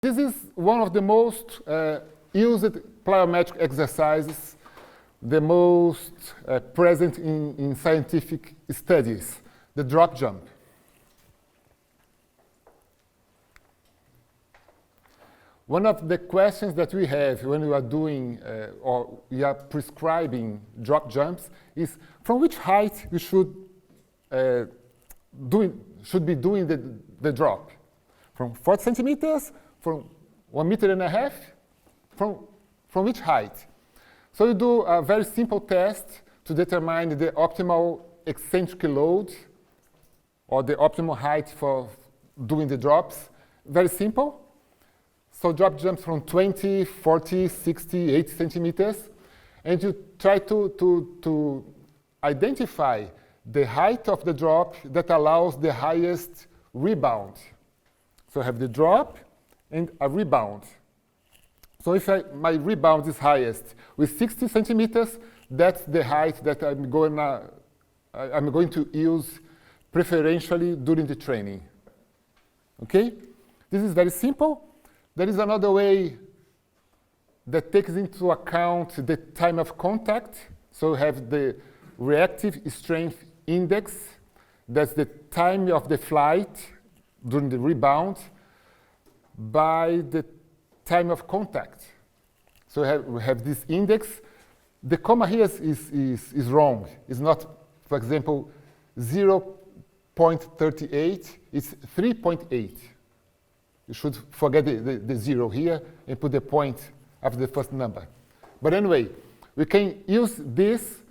This is one of the most used plyometric exercises, the most present in scientific studies, the drop jump. One of the questions that we have when we are doing or we are prescribing drop jumps is from which height you should be doing the drop. From 40 centimeters, from 1.5 meters, from which height? So you do a very simple test to determine the optimal eccentric load or the optimal height for doing the drops. Very simple. So drop jumps from 20, 40, 60, 80 centimeters, and you try to identify the height of the drop that allows the highest rebound. So I have the drop and a rebound. So if my rebound is highest with 60 centimeters, that's the height that I'm going to use preferentially during the training. Okay? This is very simple. There is another way that takes into account the time of contact. So we have the reactive strength index. That's the time of the flight during the rebound by the time of contact. So we have this index. The comma here is wrong. It's not, for example, 0.38. It's 3.8. You should forget the zero here and put the point after the first number. But anyway, we can use this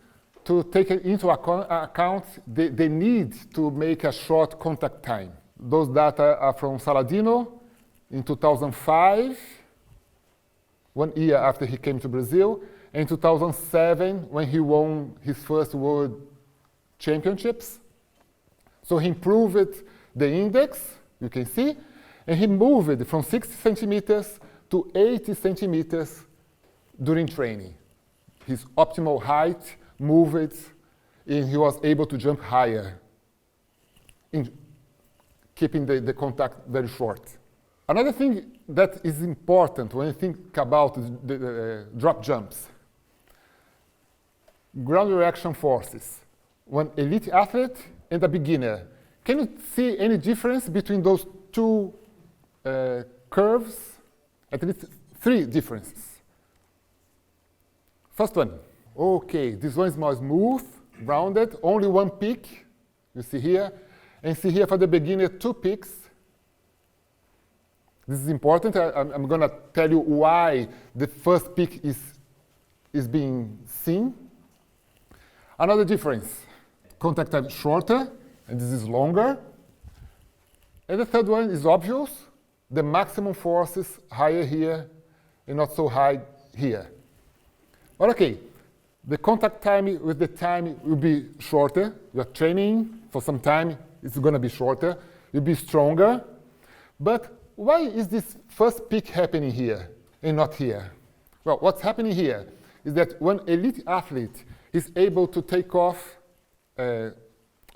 to take into account the need to make a short contact time. Those data are from Saladino in 2005, 1 year after he came to Brazil, and 2007 when he won his first World Championships. So he improved the index, you can see, and he moved from 60 centimeters to 80 centimeters during training. His optimal height moved, and he was able to jump higher, keeping the contact very short. Another thing that is important when you think about the drop jumps, ground reaction forces. One elite athlete and a beginner. Can you see any difference between those two curves? At least 3 differences. First one. Okay, this one is more smooth, rounded, only one peak. You see here. And see here for the beginner, 2 peaks. This is important. I'm going to tell you why the first peak is being seen. Another difference. Contact time shorter, and this is longer. And the third one is obvious. The maximum force is higher here and not so high here. But okay, the contact time with the time will be shorter. You are training for some time, it's going to be shorter. You'll be stronger. But why is this first peak happening here and not here? Well, what's happening here is that when elite athlete is able to take off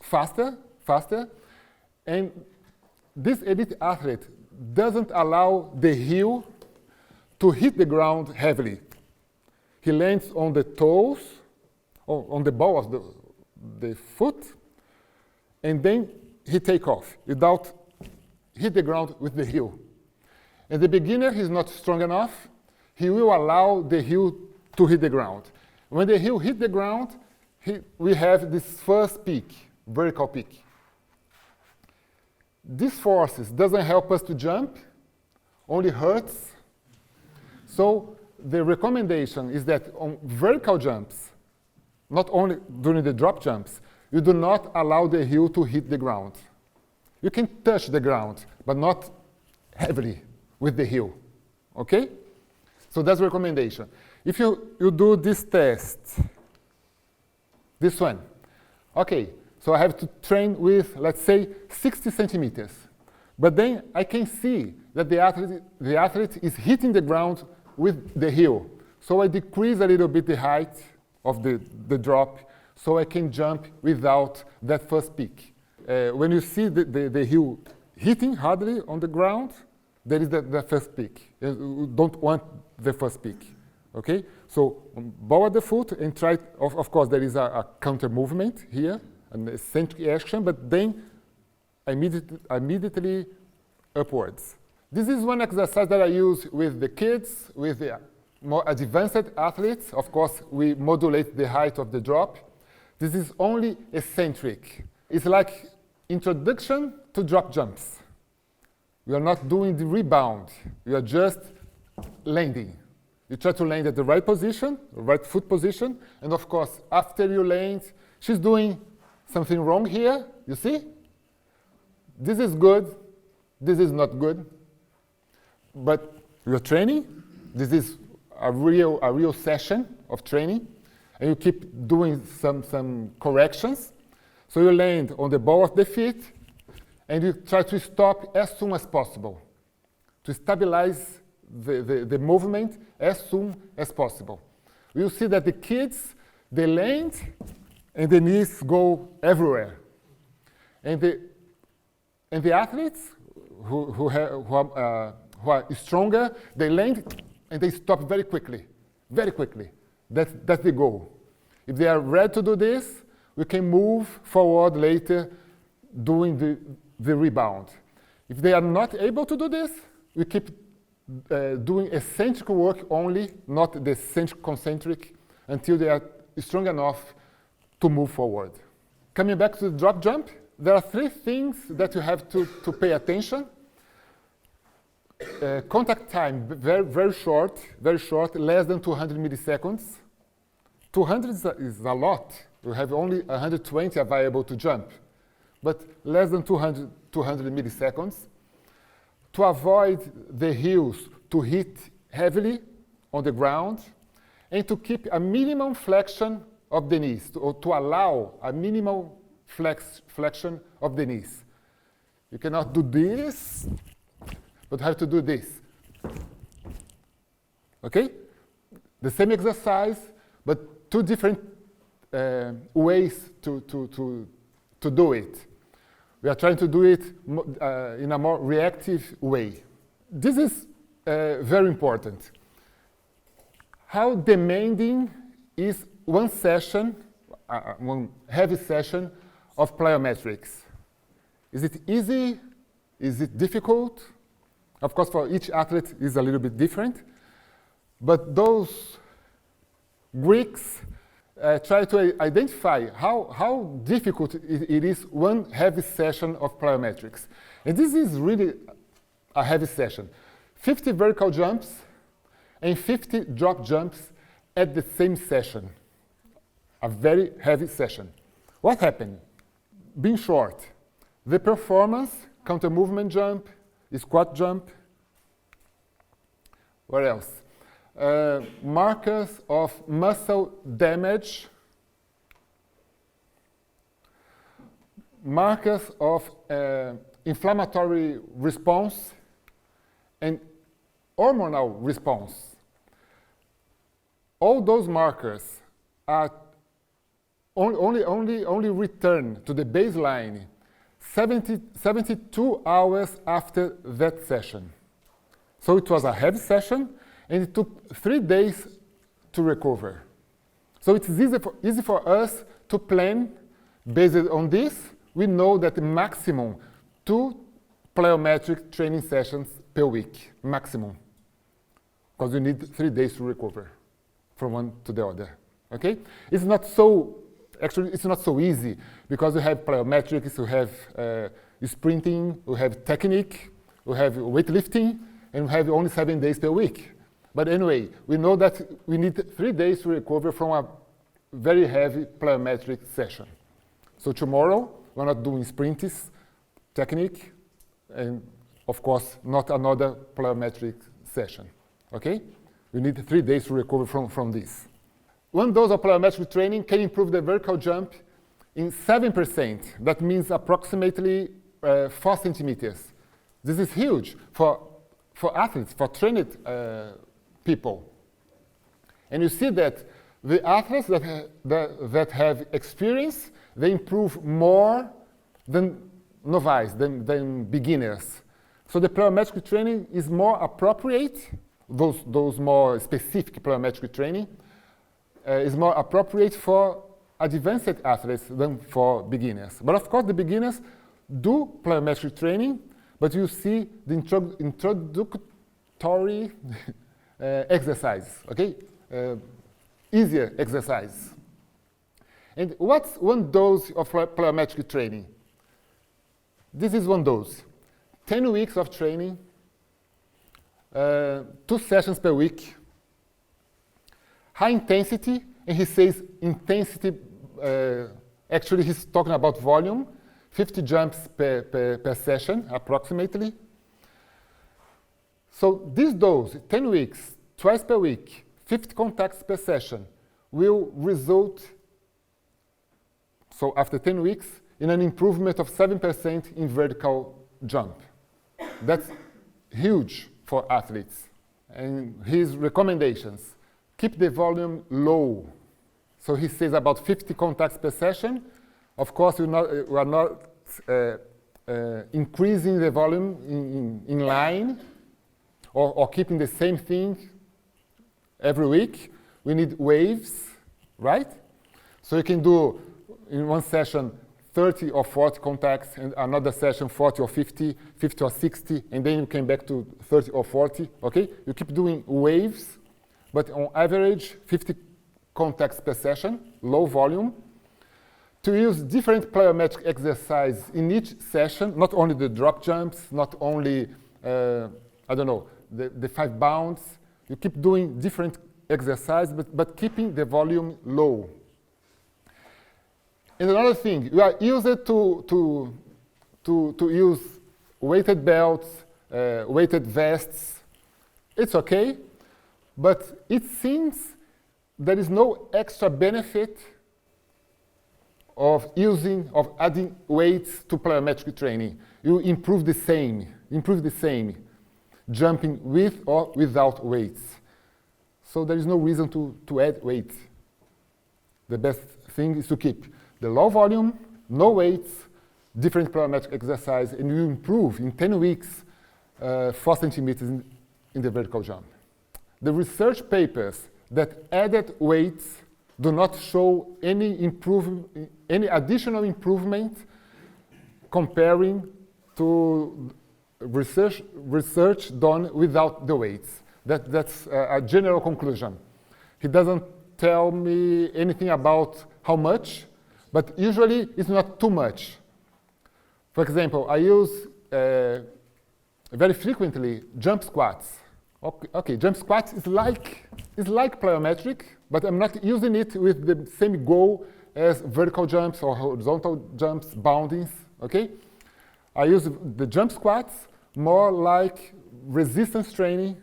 faster, and this elite athlete doesn't allow the heel to hit the ground heavily. He lands on the toes, on the ball of the foot, and then he takes off without hit the ground with the heel. And the beginner is not strong enough. He will allow the heel to hit the ground. When the heel hits the ground, we have this first peak, vertical peak. These forces doesn't help us to jump, only hurts. So the recommendation is that on vertical jumps, not only during the drop jumps, you do not allow the heel to hit the ground. You can touch the ground, but not heavily with the heel, okay? So that's the recommendation. If you do this test, this one, okay, so I have to train with, let's say, 60 centimeters. But then I can see that the athlete is hitting the ground with the heel. So I decrease a little bit the height of the drop so I can jump without that first peak. When you see the heel hitting hardly on the ground, there is the first peak. You don't want the first peak, okay? So ball at the foot and try, of course, there is a counter movement here, an eccentric action, but then immediately upwards. This is one exercise that I use with the kids, with the more advanced athletes. Of course, we modulate the height of the drop. This is only eccentric. It's like introduction to drop jumps. We are not doing the rebound. We are just landing. You try to land at the right position, right foot position, and of course, after you land, she's doing something wrong here, you see? This is good, this is not good, but you're training. This is a real session of training, and you keep doing some corrections. So you land on the ball of the feet, and you try to stop as soon as possible, to stabilize the movement as soon as possible. You'll see that the kids, they land, and the knees go everywhere. And the athletes who are stronger, they land, and they stop very quickly, very quickly. That's the goal. If they are ready to do this, we can move forward later doing the rebound. If they are not able to do this, we keep doing eccentric work only, not the eccentric concentric, until they are strong enough to move forward. Coming back to the drop jump, there are three things that you have to pay attention. Contact time, very short, less than 200 milliseconds. 200 is a lot. You have only 120 available to jump, but less than 200 milliseconds. To avoid the heels to hit heavily on the ground, and to keep a minimum flexion of the knees, to allow a minimal flexion of the knees. You cannot do this, but have to do this. Okay? The same exercise, but two different ways to do it. We are trying to do it in a more reactive way. This is very important. How demanding is one session, one heavy session of plyometrics? Is it easy? Is it difficult? Of course, for each athlete is a little bit different. But those Greeks try to identify how difficult it is one heavy session of plyometrics. And this is really a heavy session. 50 vertical jumps and 50 drop jumps at the same session. A very heavy session. What happened? Being short, the performance, counter movement jump, squat jump. What else? Markers of muscle damage, markers of inflammatory response, and hormonal response. All those markers are only return to the baseline 72 hours after that session. So it was a heavy session, and it took 3 days to recover. So it's easy for us to plan based on this. We know that the maximum 2 plyometric training sessions per week, maximum. Because you need 3 days to recover from one to the other, okay? It's not so easy, because we have plyometrics, we have sprinting, we have technique, we have weightlifting, and we have only 7 days per week. But anyway, we know that we need 3 days to recover from a very heavy plyometric session. So tomorrow, we're not doing sprints, technique, and of course, not another plyometric session, okay? We need 3 days to recover from this. One dose of plyometric training can improve the vertical jump in 7%. That means approximately 4 centimeters. This is huge for athletes, for trained people. And you see that the athletes that have experience, they improve more than novice, than beginners. So the plyometric training is more appropriate, those more specific plyometric training is more appropriate for advanced athletes than for beginners. But of course, the beginners do plyometric training, but you see the introductory exercise, okay? Easier exercise. And what's one dose of plyometric training? This is one dose. 10 weeks of training, 2 sessions per week, high intensity, and he says intensity, actually he's talking about volume, 50 jumps per session, approximately. So this dose, 10 weeks, twice per week, 50 contacts per session, will result, so after 10 weeks, in an improvement of 7% in vertical jump. That's huge for athletes. And his recommendations, keep the volume low. So he says about 50 contacts per session. Of course, we are not increasing the volume in line or keeping the same thing every week. We need waves, right? So you can do in one session 30 or 40 contacts, and another session 40 or 50, 50 or 60, and then you came back to 30 or 40, okay? You keep doing waves, but on average, 50 contacts per session, low volume. To use different plyometric exercise in each session, not only the drop jumps, not only, I don't know, the 5 bounds. You keep doing different exercise, but keeping the volume low. And another thing, you are used to use weighted belts, weighted vests. It's okay, but it seems there is no extra benefit of adding weights to plyometric training. You improve the same, jumping with or without weights. So there is no reason to add weights. The best thing is to keep the low volume, no weights, different plyometric exercise, and you improve in 10 weeks 4 centimeters in the vertical jump. The research papers that added weights do not show any additional improvement comparing to research done without the weights. That's a general conclusion. He doesn't tell me anything about how much, but usually it's not too much. For example, I use very frequently jump squats. Okay, jump squats is like plyometric, but I'm not using it with the same goal as vertical jumps or horizontal jumps, boundings, okay? I use the jump squats more like resistance training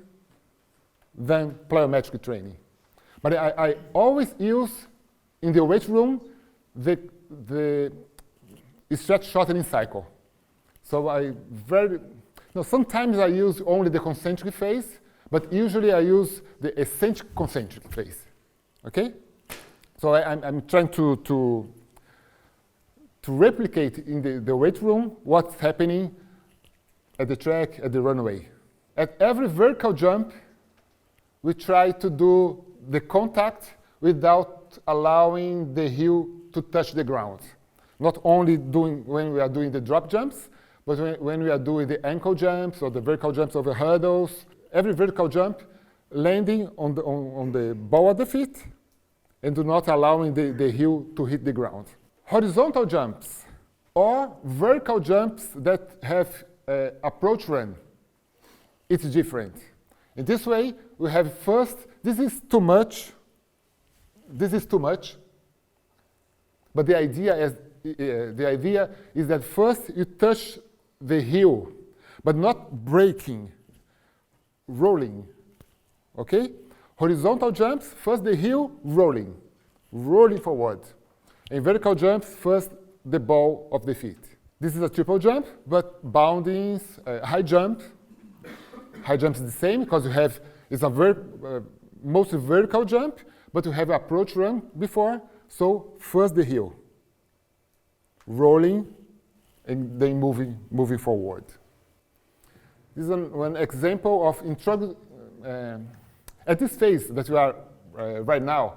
than plyometric training. But I always use, in the weight room, the stretch shortening cycle. So sometimes I use only the concentric phase, but usually I use the eccentric concentric phase. Okay? So I'm trying to replicate in the weight room what's happening at the track, at the runway. At every vertical jump, we try to do the contact without allowing the heel to touch the ground. Not only when we are doing the drop jumps, but when we are doing the ankle jumps or the vertical jumps over hurdles. Every vertical jump landing on the ball of the feet and do not allowing the heel to hit the ground. Horizontal jumps or vertical jumps that have approach run, it's different. In this way, we have first, this is too much, but the idea is that first you touch the heel, but not breaking, rolling, okay? Horizontal jumps, first the heel, rolling forward. And vertical jumps, first the ball of the feet. This is a triple jump, but boundings, high jump. High jump is the same because it's a mostly vertical jump, but you have approach run before. So first the heel, rolling, and then moving forward. This is one example of at this phase that we are right now.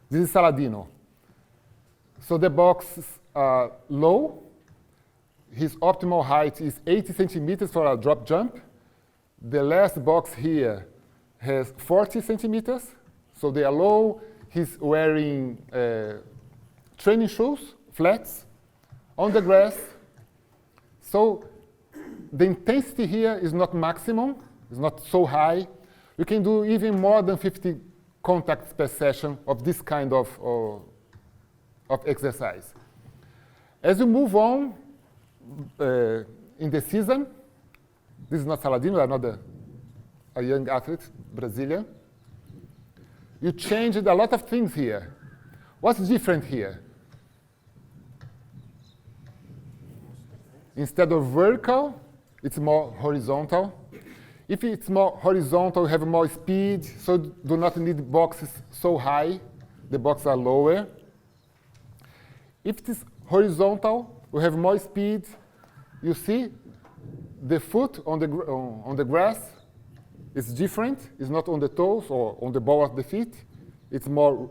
This is Saladino. So the box is low. His optimal height is 80 centimeters for a drop jump. The last box here has 40 centimeters. So they are low. He's wearing training shoes, flats, on the grass. So the intensity here is not maximum. It's not so high. You can do even more than 50 contacts per session of this kind of exercise. As you move on in the season, this is not Saladino, another a young athlete, Brazilian. You changed a lot of things here. What's different here? Instead of vertical, it's more horizontal. If it's more horizontal, you have more speed, so do not need boxes so high. The boxes are lower. If it is horizontal, we have more speed. You see, the foot on the grass is different. It's not on the toes or on the ball of the feet. It's more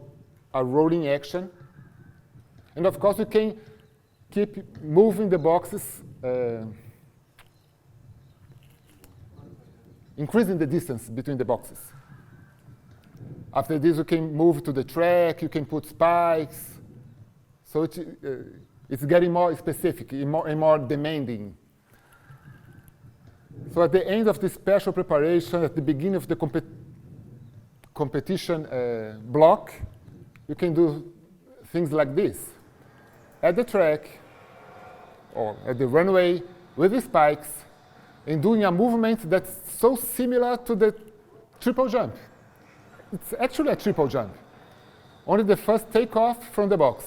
a rolling action. And of course, you can keep moving the boxes, increasing the distance between the boxes. After this, you can move to the track. You can put spikes. So it's getting more specific and more demanding. So at the end of the special preparation, at the beginning of the competition block, you can do things like this. At the track, or at the runway, with the spikes, and doing a movement that's so similar to the triple jump. It's actually a triple jump. Only the first takeoff from the box.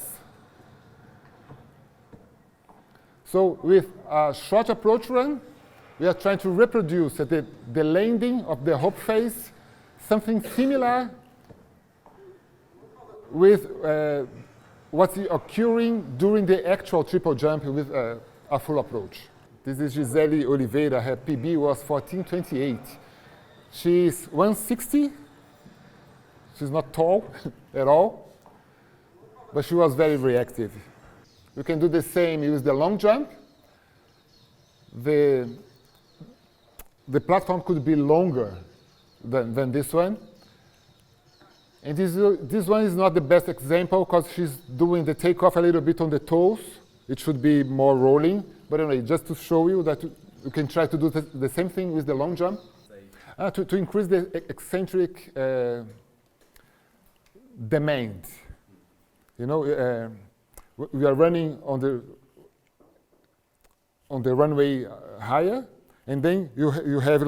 So with a short approach run, we are trying to reproduce at the landing of the hop phase something similar with what's occurring during the actual triple jump with a full approach. This is Gisele Oliveira. Her PB was 14:28. She's 160. She's not tall at all, but she was very reactive. You can do the same with the long jump. The platform could be longer than this one. And this one is not the best example because she's doing the takeoff a little bit on the toes. It should be more rolling. But anyway, just to show you that you can try to do the same thing with the long jump. To increase the eccentric demand. You know, we are running on the runway higher, and then you have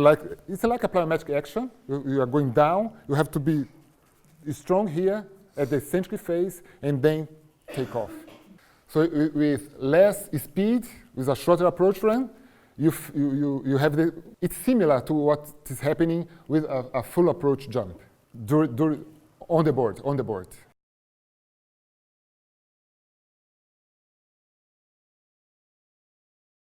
it's like a plyometric action. You are going down. You have to be strong here at the eccentric phase, and then take off. So with less speed, with a shorter approach run, you have it's similar to what is happening with a full approach jump on the board.